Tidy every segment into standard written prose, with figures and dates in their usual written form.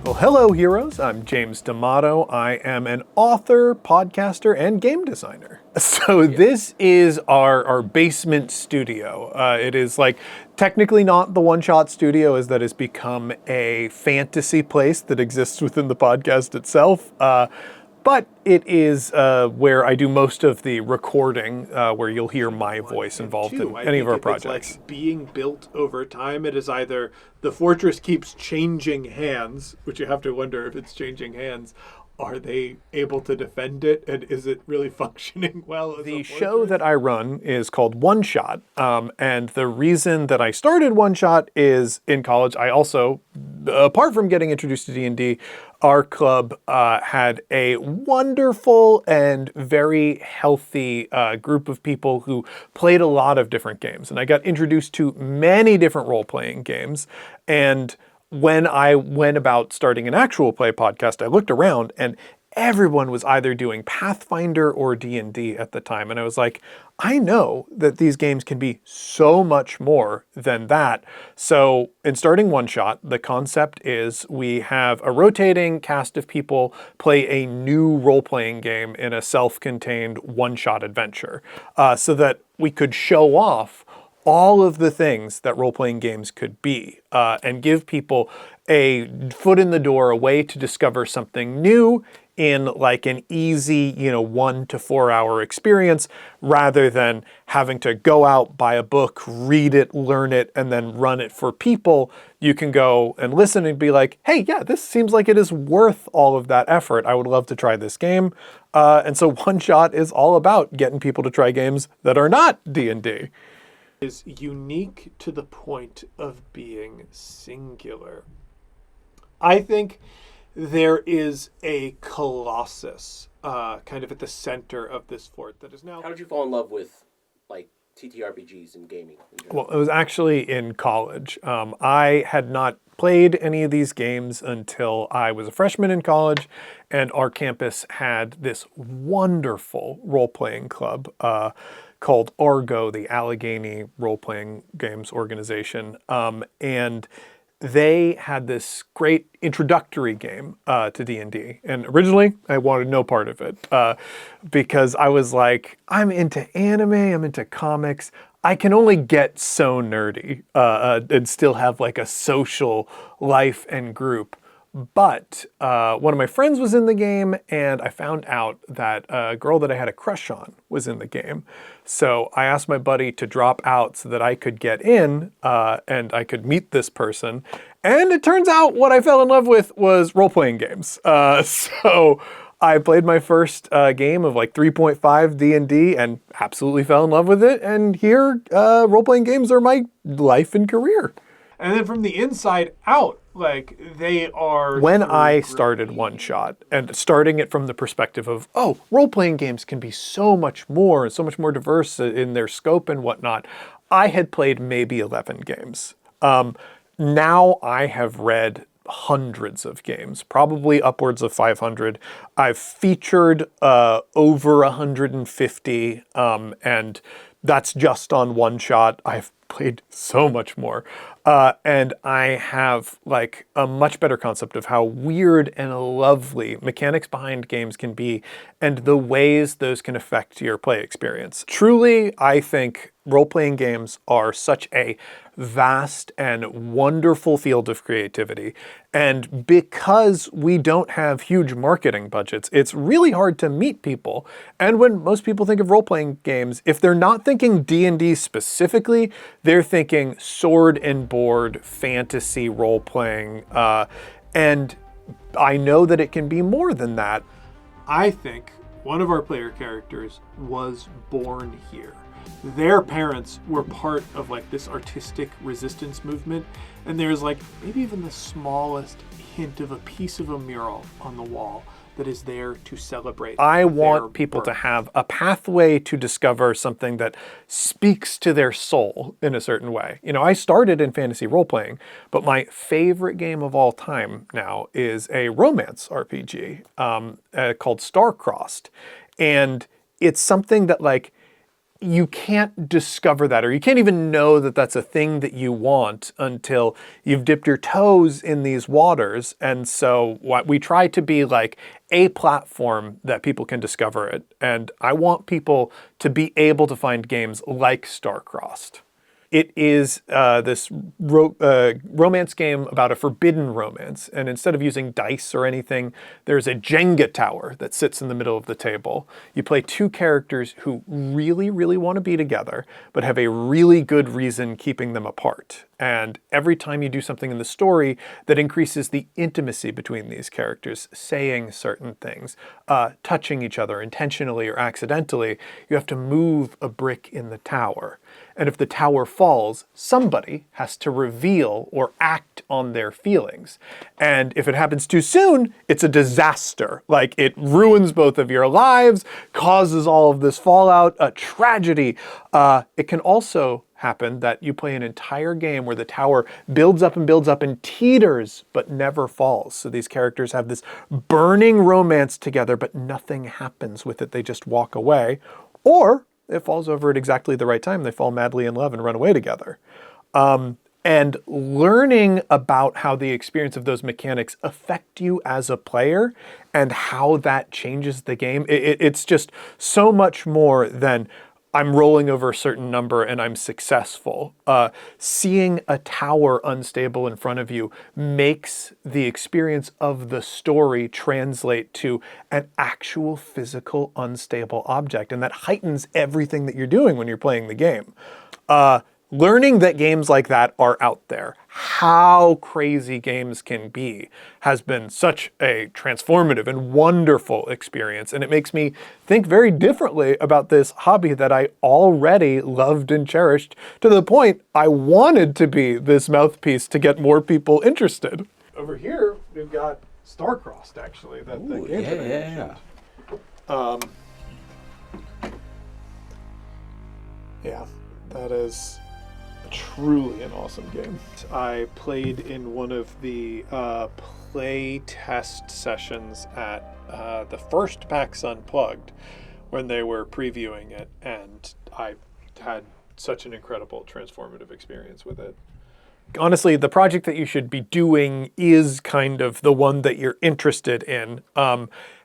Well, hello, heroes. I'm James D'Amato. I am an author, podcaster, and game designer. So this is our basement studio. It is like technically not the one-shot studio, as that has become a fantasy place that exists within the podcast itself. But it is where I do most of the recording, where you'll hear my voice involved in any of our projects. It's like being built over time. It is either the fortress keeps changing hands, which you have to wonder if it's changing hands. Are they able to defend it, and is it really functioning well? The show that I run is called One Shot, and the reason that I started One Shot is in college. I also, apart from getting introduced to D&D, our club had a wonderful and very healthy group of people who played a lot of different games, and I got introduced to many different role-playing games. And when I went about starting an actual play podcast, I looked around and everyone was either doing Pathfinder or D&D at the time. And I was like, I know that these games can be so much more than that. So in starting One Shot, the concept is we have a rotating cast of people play a new role-playing game in a self-contained one-shot adventure, so that we could show off all of the things that role-playing games could be, and give people a foot in the door, a way to discover something new in like an easy, 1 to 4 hour experience, rather than having to go out, buy a book, read it, learn it, and then run it for people. You can go and listen and be like, hey, yeah, this seems like it is worth all of that effort. I would love to try this game. And so One Shot is all about getting people to try games that are not D&D. Is unique to the point of being singular. I think there is a colossus kind of at the center of this fort that is now... How did you fall in love with like TTRPGs and gaming? Well, it was actually in college. I had not played any of these games until I was a freshman in college, and our campus had this wonderful role-playing club called Argo, the Allegheny Role-Playing Games Organization. And they had this great introductory game to D&D. And originally, I wanted no part of it because I was like, I'm into anime, I'm into comics. I can only get so nerdy and still have like a social life and group. But one of my friends was in the game, and I found out that a girl that I had a crush on was in the game. So I asked my buddy to drop out so that I could get in and I could meet this person. And it turns out what I fell in love with was role-playing games. So I played my first game of like 3.5 D&D and absolutely fell in love with it. And here, role-playing games are my life and career. And then from the inside out, like they are... When I started One Shot, and starting it from the perspective of, oh, role-playing games can be so much more diverse in their scope and whatnot, I had played maybe 11 games. Now I have read hundreds of games, probably upwards of 500. I've featured over 150, and that's just on One Shot. I've played so much more. And I have like a much better concept of how weird and lovely mechanics behind games can be and the ways those can affect your play experience. Truly, I think role-playing games are such a vast and wonderful field of creativity. And because we don't have huge marketing budgets, it's really hard to meet people. And when most people think of role-playing games, if they're not thinking D&D specifically, they're thinking sword and board fantasy role-playing. And I know that it can be more than that. I think one of our player characters was born here. Their parents were part of like this artistic resistance movement, and there's like maybe even the smallest hint of a piece of a mural on the wall that is there to celebrate. I want people to have a pathway to discover something that speaks to their soul in a certain way. I started in fantasy role-playing, but my favorite game of all time now is a romance RPG called Star-Crossed. And it's something that like you can't discover that, or you can't even know that that's a thing that you want until you've dipped your toes in these waters. And so what we try to be like a platform that people can discover it. And I want people to be able to find games like Starcrossed. It is this romance game about a forbidden romance. And instead of using dice or anything, there's a Jenga tower that sits in the middle of the table. You play two characters who really, really want to be together, but have a really good reason keeping them apart. And every time you do something in the story that increases the intimacy between these characters, saying certain things, touching each other intentionally or accidentally, you have to move a brick in the tower. And if the tower falls, somebody has to reveal or act on their feelings. And if it happens too soon, it's a disaster. Like, it ruins both of your lives, causes all of this fallout, a tragedy. It can also happen that you play an entire game where the tower builds up and teeters, but never falls. So these characters have this burning romance together, but nothing happens with it. They just walk away. Or it falls over at exactly the right time. They fall madly in love and run away together. And learning about how the experience of those mechanics affect you as a player and how that changes the game, it's just so much more than I'm rolling over a certain number and I'm successful. Seeing a tower unstable in front of you makes the experience of the story translate to an actual physical unstable object, and that heightens everything that you're doing when you're playing the game. Learning that games like that are out there, how crazy games can be, has been such a transformative and wonderful experience. And it makes me think very differently about this hobby that I already loved and cherished, to the point I wanted to be this mouthpiece to get more people interested. Over here, we've got Starcrossed, actually, the game that I mentioned. Yeah, that is truly an awesome game. I played in one of the play test sessions at the first PAX Unplugged when they were previewing it, and I had such an incredible transformative experience with it. Honestly, the project that you should be doing is kind of the one that you're interested in.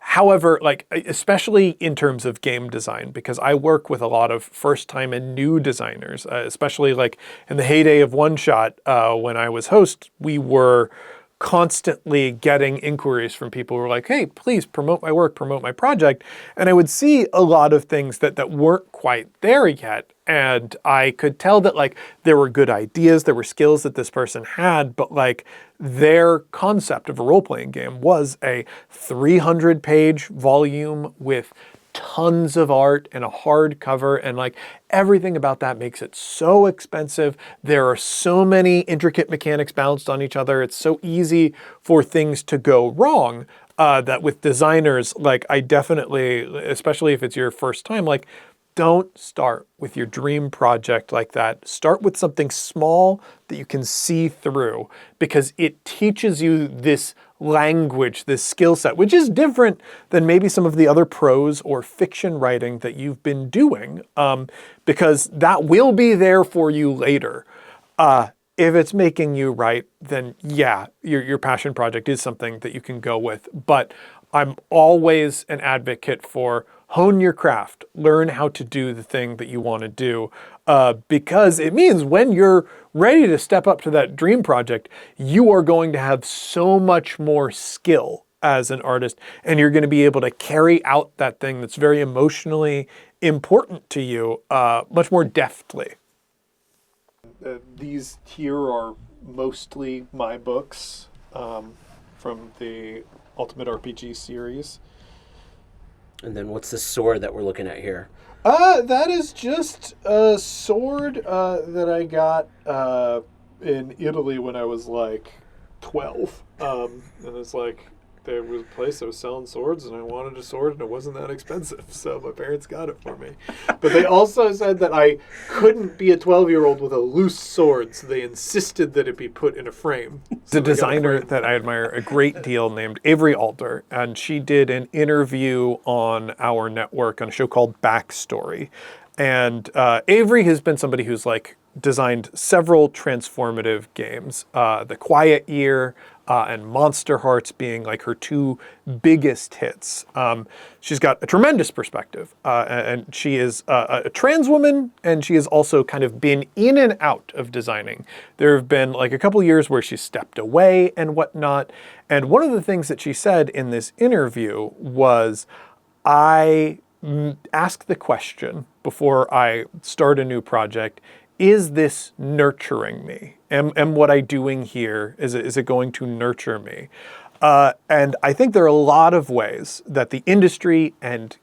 However, like, especially in terms of game design, because I work with a lot of first-time and new designers, especially like in the heyday of One Shot, when I was host, we were constantly getting inquiries from people who were like, hey, please promote my work, promote my project. And I would see a lot of things that weren't quite there yet. And I could tell that, like, there were good ideas, there were skills that this person had, but like their concept of a role-playing game was a 300-page volume with tons of art and a hardcover, and like everything about that makes it so expensive. There are so many intricate mechanics balanced on each other. It's so easy for things to go wrong, that with designers, like, I definitely, especially if it's your first time, like, don't start with your dream project like that. Start with something small that you can see through, because it teaches you this language, this skill set, which is different than maybe some of the other prose or fiction writing that you've been doing, because that will be there for you later. If it's making you write, then yeah, your passion project is something that you can go with. But I'm always an advocate for hone your craft, learn how to do the thing that you want to do, because it means when you're ready to step up to that dream project, you are going to have so much more skill as an artist, and you're going to be able to carry out that thing that's very emotionally important to you much more deftly. These here are mostly my books from the Ultimate RPG series. And then what's the sword that we're looking at here? That is just a sword that I got in Italy when I was like 12. And it's like, there was a place that was selling swords, and I wanted a sword, and it wasn't that expensive, so my parents got it for me. But they also said that I couldn't be a 12-year-old with a loose sword, so they insisted that it be put in a frame. So the designer that I admire a great deal named Avery Alder, and she did an interview on our network on a show called Backstory. And Avery has been somebody who's like designed several transformative games. The Quiet Year and Monster Hearts being like her two biggest hits. She's got a tremendous perspective, and she is a trans woman, and she has also kind of been in and out of designing. There have been like a couple years where she's stepped away and whatnot. And one of the things that she said in this interview was, I ask the question before I start a new project, is this nurturing me? Am what I'm doing here, is it going to nurture me? And I think there are a lot of ways that the industry and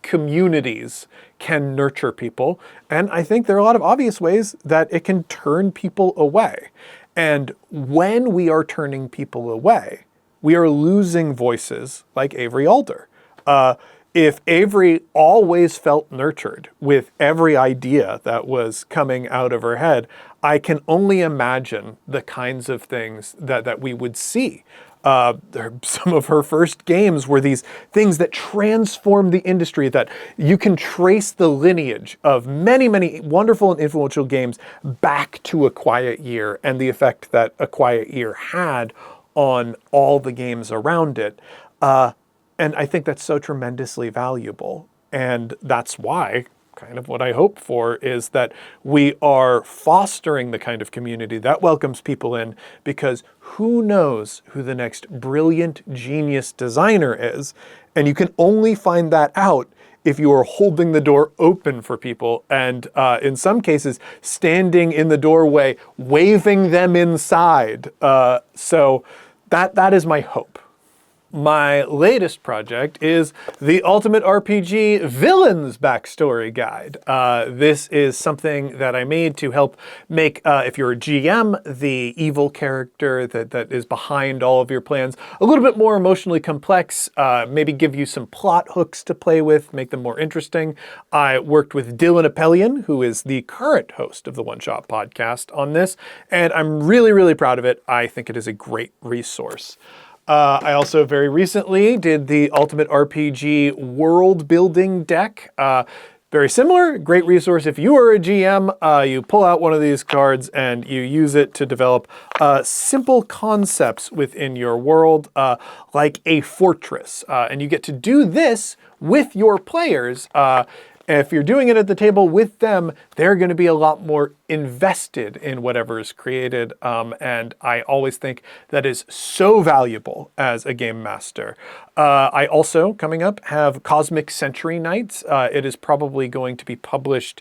communities can nurture people. And I think there are a lot of obvious ways that it can turn people away. And when we are turning people away, we are losing voices like Avery Alder. If Avery always felt nurtured with every idea that was coming out of her head, I can only imagine the kinds of things that we would see. Some of her first games were these things that transformed the industry, that you can trace the lineage of many, many wonderful and influential games back to A Quiet Year and the effect that A Quiet Year had on all the games around it. And I think that's so tremendously valuable. And that's why kind of what I hope for is that we are fostering the kind of community that welcomes people in, because who knows who the next brilliant genius designer is. And you can only find that out if you are holding the door open for people, and in some cases, standing in the doorway, waving them inside. So that is my hope. My latest project is the Ultimate RPG Villains Backstory Guide. This is something that I made to help make, if you're a GM, the evil character that is behind all of your plans a little bit more emotionally complex, maybe give you some plot hooks to play with, make them more interesting. I worked with Dylan Appelian, who is the current host of the One Shot podcast, on this, and I'm really, really proud of it. I think it is a great resource. I also very recently did the Ultimate RPG World Building deck. Very similar, great resource. If you are a GM, you pull out one of these cards and you use it to develop simple concepts within your world, like a fortress. And you get to do this with your players. If you're doing it at the table with them, they're going to be a lot more invested in whatever is created. And I always think that is so valuable as a game master. I also, coming up, have Cosmic Century Nights. It is probably going to be published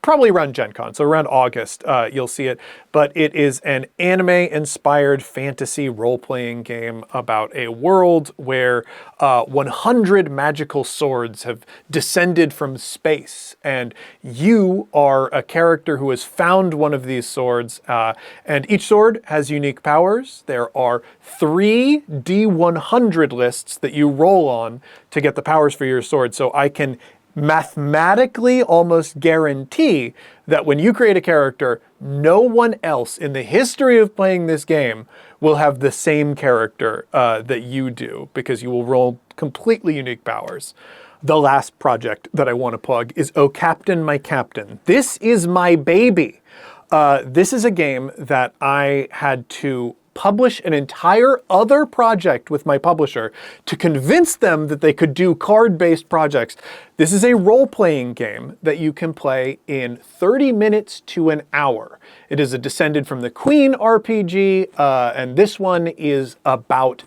probably around Gen Con, so around August, you'll see it. But it is an anime-inspired fantasy role-playing game about a world where 100 magical swords have descended from space, and you are a character who has found one of these swords, and each sword has unique powers. There are 3 D100 lists that you roll on to get the powers for your sword, so I can mathematically almost guarantee that when you create a character, no one else in the history of playing this game will have the same character that you do, because you will roll completely unique powers. The last project that I want to plug is Oh Captain, My Captain. This is my baby. This is a game that I had to publish an entire other project with my publisher to convince them that they could do card-based projects. This is a role-playing game that you can play in 30 minutes to an hour. It is a Descended from the Queen RPG, and this one is about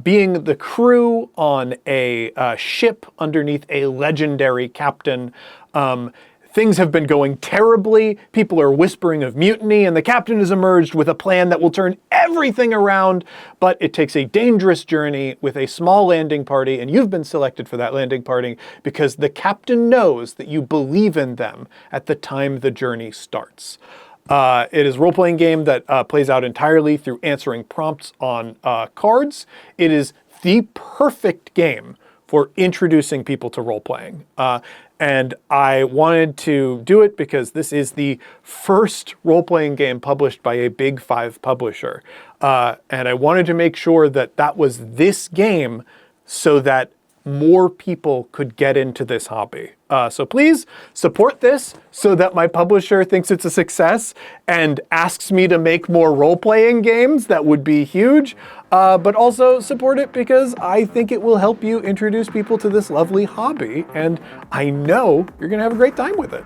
being the crew on a ship underneath a legendary captain. Things have been going terribly, people are whispering of mutiny, and the captain has emerged with a plan that will turn everything around, but it takes a dangerous journey with a small landing party, and you've been selected for that landing party because the captain knows that you believe in them at the time the journey starts. It is a role-playing game that plays out entirely through answering prompts on cards. It is the perfect game for introducing people to role-playing. And I wanted to do it because this is the first role-playing game published by a Big 5 publisher. And I wanted to make sure that that was this game so that more people could get into this hobby. So please support this so that my publisher thinks it's a success and asks me to make more role-playing games. That would be huge. But also support it because I think it will help you introduce people to this lovely hobby, and I know you're going to have a great time with it.